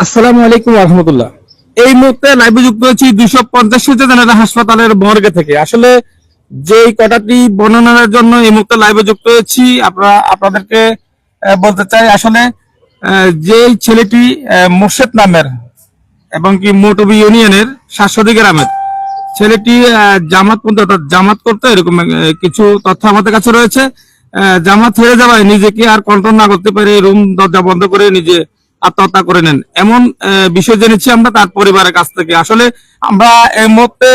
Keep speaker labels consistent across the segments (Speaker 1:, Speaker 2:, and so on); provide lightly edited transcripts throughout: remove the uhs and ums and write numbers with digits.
Speaker 1: আসসালামু আলাইকুম রহমতুল্লাহ। এই মুহূর্তে লাইভে যুক্ত হয়েছি 250 জেনারেল হাসপাতালের মর্গে থেকে। আসলে যেই কটাটি বর্ণনার জন্য এই মুহূর্তে লাইভে যুক্ত হয়েছি আপনাদেরকে বলতে চাই। আসলে যেই ছেলেটি মোর্শেদ নামের এবং কি মোটবি ইউনিয়নের শাশ্বতী গ্রামের ছেলেটি জামাতপন্থী অর্থাৎ জামাত করতে এরকম কিছু তথ্য আমাদের কাছে রয়েছে। জামাত হেরে যাওয়ায় নিজেকে আর কন্ট্রোল না করতে পারে রুম দরজা বন্ধ করে নিজে আত্মহত্যা করে নেন, এমন বিষয় জেনেছি আমরা তার পরিবারের কাছ থেকে। আসলে আমরা এই মুহূর্তে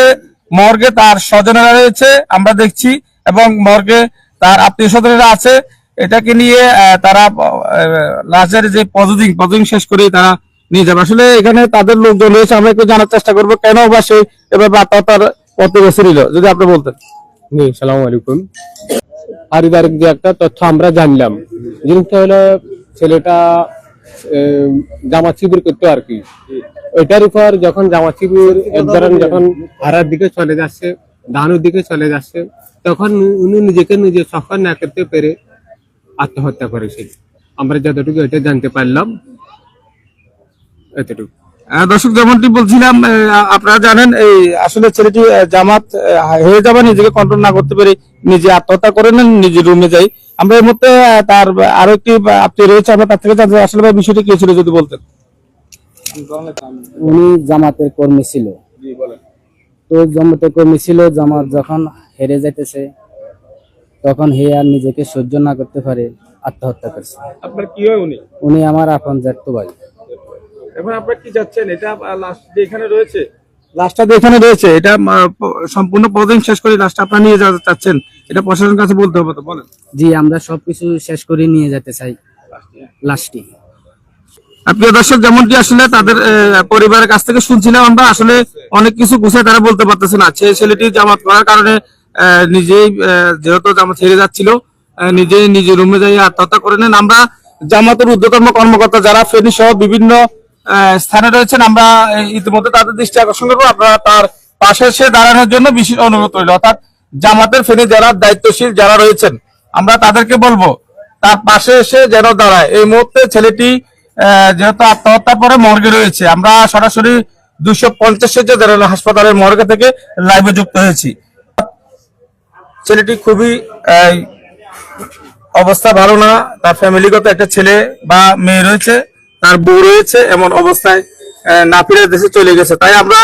Speaker 1: মর্গে তার স্বজনেরা রয়েছে আমরা দেখছি, এবং মর্গে তার আত্মীয় স্বজনেরা আছে। এটাকে নিয়ে তারা লাশের যে প্রসেসিং শেষ করে তারা নিয়ে যাবে। আসলে এখানে তাদের লোকজন রয়েছে, আমরা একটু জানার চেষ্টা করবো কেন বা সে এভাবে আত্মহত্যার পথে বেছে নিল, যদি আপনি বলতেন।
Speaker 2: জি, সালাম আলাইকুম। পারিবারিক যে একটা তথ্য আমরা জানলাম, জিনিসটা হলো ছেলেটা জামাত শিবির করতো আর কি। এটার উপর যখন জামাত শিবির একবার যখন হারার দিকে চলে যাচ্ছে, দানুর দিকে চলে যাচ্ছে, তখন উনি নিজেকে নিজে সফল না করতে পেরে আত্মহত্যা করেছে। আমরা যতটুকু এটা জানতে পারলাম এতটুকু।
Speaker 1: দর্শক, যেমনটি বলছিলাম, আপনারা জানেন এই আসলে ছেলেটি জামাত হয়ে যাবে নিজেকে কন্ট্রোল না করতে পেরে নিজে আত্মহত্যা করে নেন, নিজের রুমে যাই। আমরা এই মুহূর্তে তার আরো একটি আত্মীয় রয়েছে, আমরা তার থেকে জানতে আসলে ভাই বিষয়টি কি ছিল যদি বলতেন।
Speaker 3: উনি জামাতের কর্মী ছিল, তো জামাতের কর্মী ছিল। জামাত যখন হেরে যাইতেছে তখন হে আর নিজেকে সহ্য না করতে পারে আত্মহত্যা করছে।
Speaker 1: আপনার কি হয় উনি?
Speaker 3: উনি আমার আপন জ্যাঠতো ভাই।
Speaker 1: এখন আপনারা কি চাচ্ছেন? এটা লাস্ট যে এখানে রয়েছে, লাস্টটা যে এখানে রয়েছে, এটা সম্পূর্ণ প্রসেসিং শেষ করে লাস্ট আপনারা নিয়ে যেতে চাচ্ছেন, এটা প্রশাসনের কাছে বলতে হবে তো বলেন।
Speaker 3: জি, আমরা সবকিছু শেষ করে নিয়ে যেতে চাই লাস্টে।
Speaker 1: প্রিয় দর্শক, যেমনটি আসলে তাদের পরিবারের কাছ থেকে শুনছিলাম আমরা, আসলে অনেক কিছু গুছিয়ে তারা বলতে পারতেছে না। ছেলেটি জামাত করার কারণে নিজেই যেহেতু জামাত ছেড়ে যাচ্ছিল, নিজের রুমে যাই আত্মহত্যা করে নেন। আমরা জামাতের ঊর্ধ্বতন কর্মকর্তা যারা ফেনী সহ বিভিন্ন স্থানে রয়েছেন, আমরা ইতিমধ্যে তাদের দৃষ্টি আকর্ষণ করবো। আপনারা তার পাশে এসে দাঁড়ানোর জন্য বিশেষ অনুরোধ রইল। অর্থাৎ জামাতের ফেনী যারা দায়িত্বশীল যারা রয়েছেন, আমরা তাদেরকে বলবো তার পাশে এসে যেন দাঁড়ায়। এই মুহূর্তে ছেলেটি যেহেতু আত্মহত্যা পরে মর্গে রয়েছে, আমরা সরাসরি 250 জেনারেল হাসপাতালের মর্গে থেকে লাইভে যুক্ত হয়েছি। ছেলেটি খুবই অবস্থা ভালো না, তার ফ্যামিলিগত একটা ছেলে বা মেয়ে রয়েছে, তার বউ রয়েছে, এমন অবস্থায় না ফিরে দেশে চলে গেছে। তাই আমরা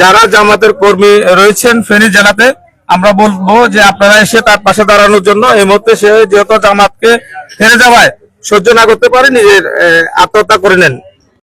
Speaker 1: যারা জামাতের কর্মী রয়েছেন ফেনী জেলাতে, আমরা বলবো যে আপনারা এসে তার পাশে দাঁড়ানোর জন্য। এই মুহূর্তে সে যেহেতু জামাতকে হেরে যাওয়ায় সহ্য না করতে পারে নিজের আত্মহত্যা করে নেন।